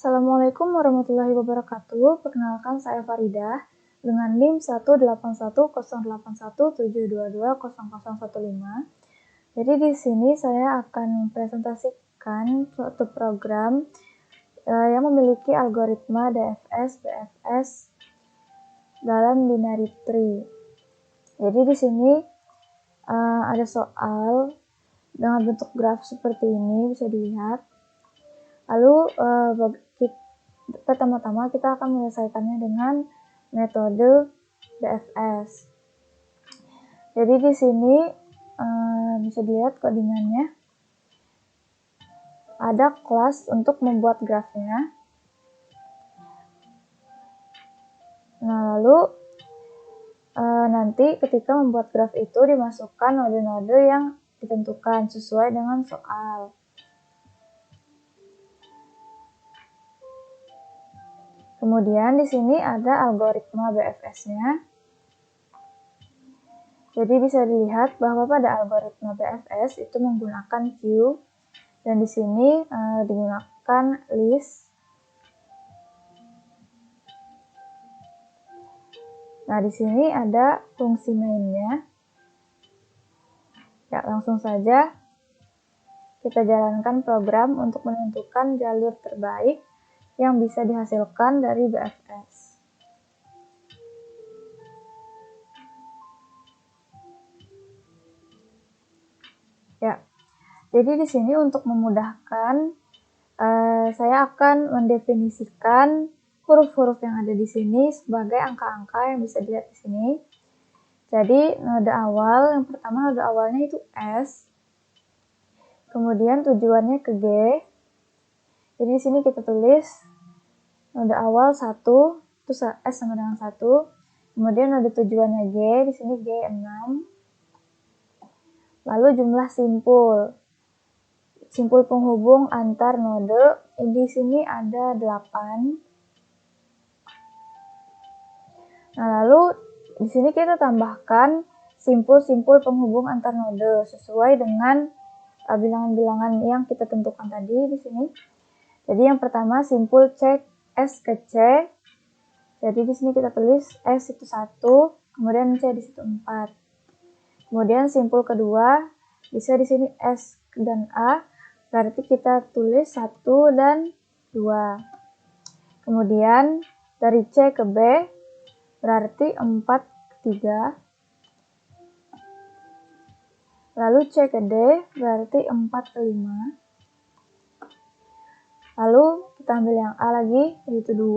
Assalamualaikum warahmatullahi wabarakatuh. Perkenalkan saya Faridah dengan NIM 1810817220015. Jadi di sini saya akan mempresentasikan suatu program yang memiliki algoritma DFS, BFS dalam binary tree. Jadi di sini ada soal dengan bentuk graf seperti ini, bisa dilihat. Lalu pertama-tama kita akan menyelesaikannya dengan metode BFS. Jadi di sini bisa dilihat codingannya. Ada kelas untuk membuat grafnya. Nah, lalu nanti ketika membuat graf itu dimasukkan node-node yang ditentukan sesuai dengan soal. Kemudian di sini ada algoritma BFS-nya. Jadi bisa dilihat bahwa pada algoritma BFS itu menggunakan queue dan di sini digunakan list. Nah, di sini ada fungsi mainnya. Ya, langsung saja kita jalankan program untuk menentukan jalur terbaik yang bisa dihasilkan dari BFS. Ya, jadi di sini untuk memudahkan, saya akan mendefinisikan huruf-huruf yang ada di sini sebagai angka-angka yang bisa dilihat di sini. Jadi node awal, yang pertama node awalnya itu S, kemudian tujuannya ke G. Jadi di sini kita tulis node awal 1, itu S sama dengan 1. Kemudian node tujuannya G, di sini G 6. Lalu jumlah simpul penghubung antar node, di sini ada 8. Nah, lalu di sini kita tambahkan simpul-simpul penghubung antar node sesuai dengan bilangan-bilangan yang kita tentukan tadi di sini. Jadi yang pertama simpul cek S ke C. Jadi di sini kita tulis S itu 1, kemudian C di situ 4. Kemudian simpul kedua bisa di sini S dan A, berarti kita tulis 1 dan 2. Kemudian dari C ke B berarti 4 ke 3. Lalu C ke D berarti 4 ke 5. Lalu kita ambil yang A lagi, yaitu 2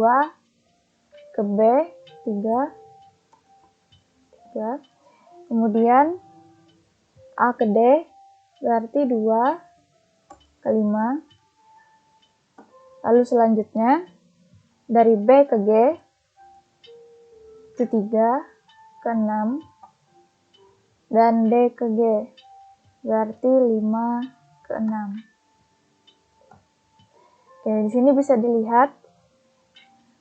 ke B 3. Kemudian A ke D berarti 2 ke 5. Lalu selanjutnya dari B ke G itu 3 ke 6 dan D ke G berarti 5 ke 6. Oke, di sini bisa dilihat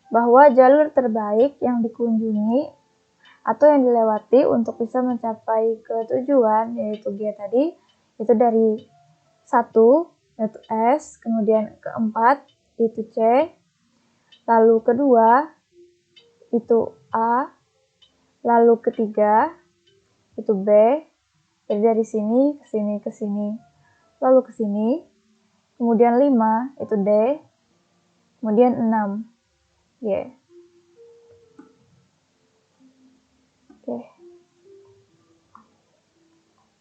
bahwa jalur terbaik yang dikunjungi atau yang dilewati untuk bisa mencapai ke tujuan, yaitu G tadi, itu dari 1, yaitu S, kemudian keempat, itu C, lalu kedua, itu A, lalu ketiga, itu B, jadi dari sini, ke sini, ke sini, lalu ke sini, kemudian 5, itu D, kemudian 6, Y. Oke.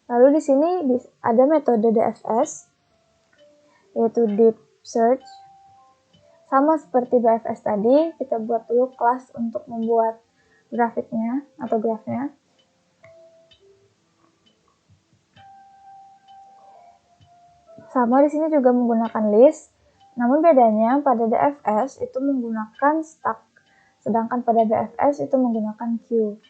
Lalu di sini ada metode DFS, yaitu Deep Search. Sama seperti BFS tadi, kita buat dulu kelas untuk membuat grafiknya atau grafnya. Sama di sini juga menggunakan list, namun bedanya pada DFS itu menggunakan stack, sedangkan pada BFS itu menggunakan queue.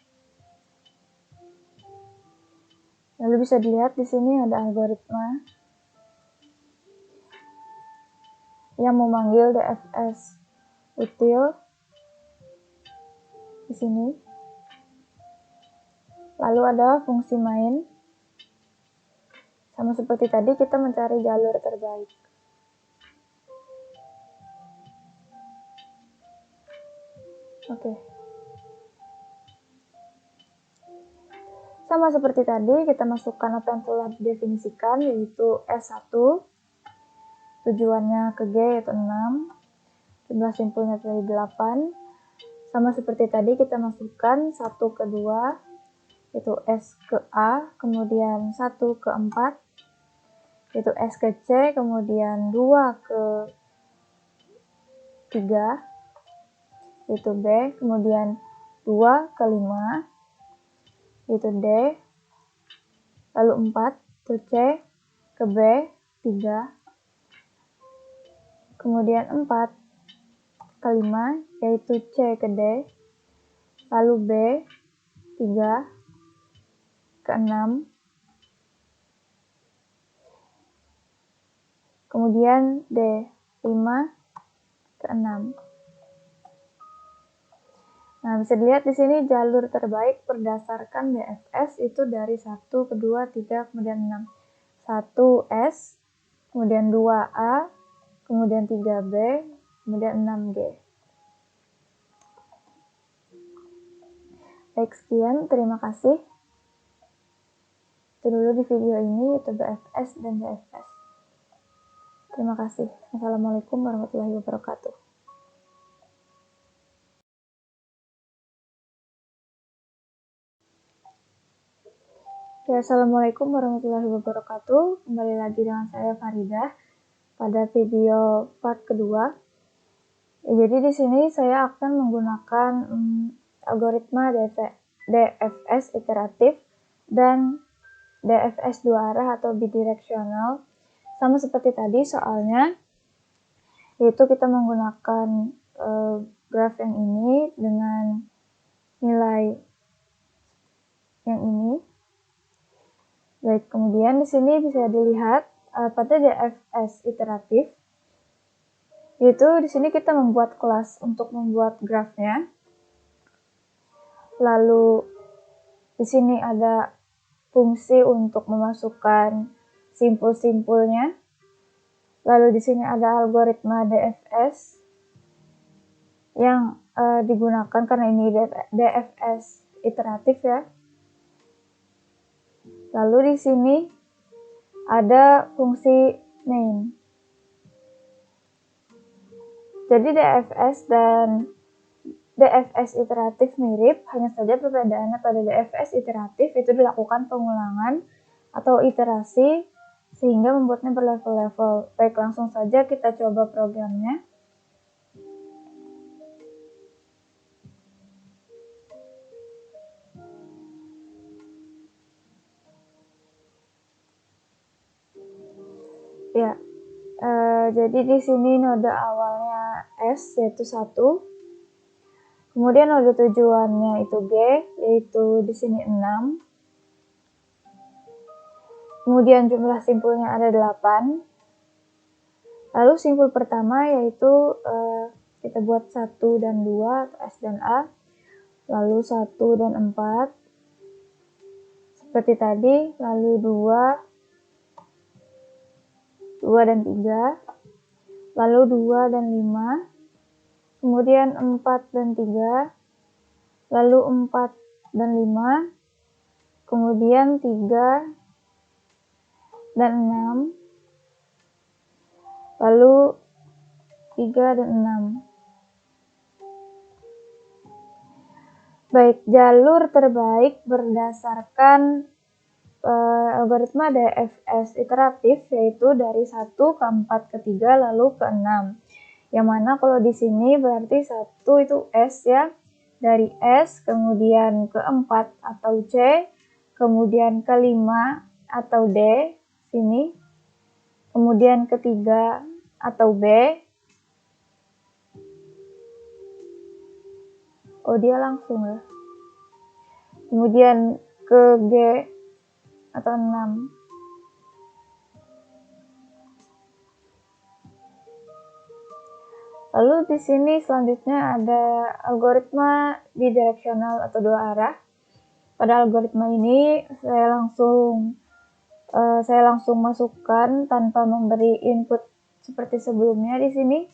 Lalu bisa dilihat di sini ada algoritma yang memanggil DFS util di sini. Lalu ada fungsi main. Sama seperti tadi kita mencari jalur terbaik. Oke. Sama seperti tadi, kita masukkan apa yang telah didefinisikan, yaitu S1, tujuannya ke G yaitu 6, jumlah simpulnya tadi 8. Sama seperti tadi, kita masukkan 1 ke 2, yaitu S ke A, kemudian 1 ke 4, yaitu S ke C, kemudian 2 ke 3, yaitu B, kemudian 2 ke 5, yaitu D, lalu 4 ke C, ke B, 3, kemudian 4 ke 5, yaitu C ke D, lalu B, 3, ke 6, kemudian D, 5, ke 6. Nah, bisa dilihat di sini jalur terbaik berdasarkan DFS itu dari 1 ke 2, 3, kemudian 6. 1 S, kemudian 2 A, kemudian 3 B, kemudian 6 G. Baik, sekian. Terima kasih. Itu dulu di video ini, yaitu BFS dan DFS. Terima kasih. Assalamualaikum warahmatullahi wabarakatuh. Ya, Assalamualaikum warahmatullahi wabarakatuh. Kembali lagi dengan saya Faridah pada video part kedua. Jadi di sini saya akan menggunakan algoritma DFS iteratif dan DFS dua arah atau bidireksional. Sama seperti tadi soalnya, yaitu kita menggunakan graf yang ini dengan nilai yang ini. Baik, kemudian di sini bisa dilihat pada DFS iteratif, yaitu di sini kita membuat kelas untuk membuat grafnya. Lalu di sini ada fungsi untuk memasukkan simpul-simpulnya. Lalu di sini ada algoritma DFS yang digunakan karena ini DFS iteratif ya. Lalu di sini ada fungsi main. Jadi DFS dan DFS iteratif mirip, hanya saja perbedaannya pada DFS iteratif itu dilakukan pengulangan atau iterasi sehingga membuatnya berlevel-level. Baik, langsung saja kita coba programnya. Ya, jadi di sini node awalnya S yaitu 1, kemudian node tujuannya itu G yaitu di sini 6, kemudian jumlah simpulnya ada 8, lalu simpul pertama yaitu kita buat 1 dan 2 atau S dan A, lalu 1 dan 4 seperti tadi, lalu 2 dan 3, lalu 2 dan 5, kemudian 4 dan 3, lalu 4 dan 5, kemudian 3 dan 6, lalu 3 dan 6. Baik, jalur terbaik berdasarkan algoritma DFS iteratif yaitu dari 1 ke 4 ke 3 lalu ke 6. Yang mana kalau di sini berarti 1 itu S ya. Dari S kemudian ke 4 atau C, kemudian ke 5 atau D sini. Kemudian ke 3 atau B. Oh, dia langsung ya. Kemudian ke G atau 6. Lalu di sini selanjutnya ada algoritma bidireksional atau dua arah. Pada algoritma ini saya langsung masukkan tanpa memberi input seperti sebelumnya di sini.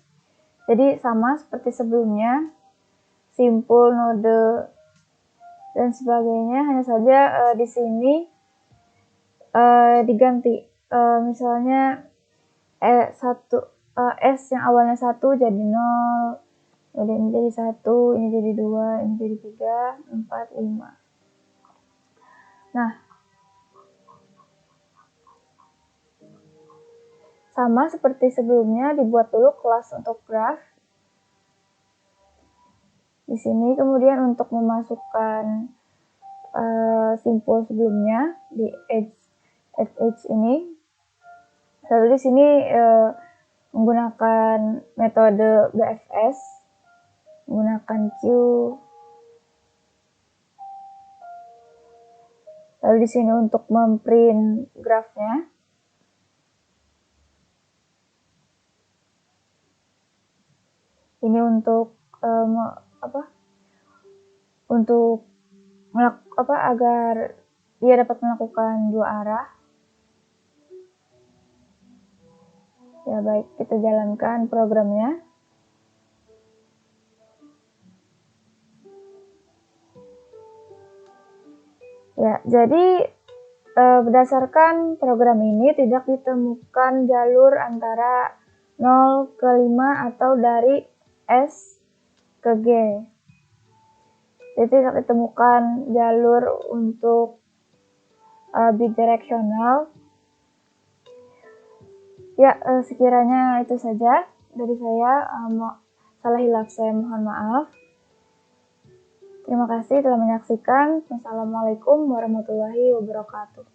Jadi sama seperti sebelumnya. simpul, node, dan sebagainya. Hanya saja di sini diganti. Misalnya S yang awalnya 1 jadi 0, jadi ini jadi 1, ini jadi 2, ini jadi 3, 4, 5. Nah, sama seperti sebelumnya, dibuat dulu kelas untuk graph. Di sini kemudian untuk memasukkan simpul sebelumnya di edge ini, lalu di sini menggunakan metode BFS, menggunakan Q. Lalu di sini untuk memprint grafnya. Ini untuk agar dia dapat melakukan dua arah. Ya baik, kita jalankan programnya. Ya, jadi berdasarkan program ini tidak ditemukan jalur antara 0 ke 5 atau dari S ke G. Jadi tidak ditemukan jalur untuk bidireksional. Ya, sekiranya itu saja dari saya. Salah hilaf saya mohon maaf. Terima kasih telah menyaksikan. Wassalamualaikum warahmatullahi wabarakatuh.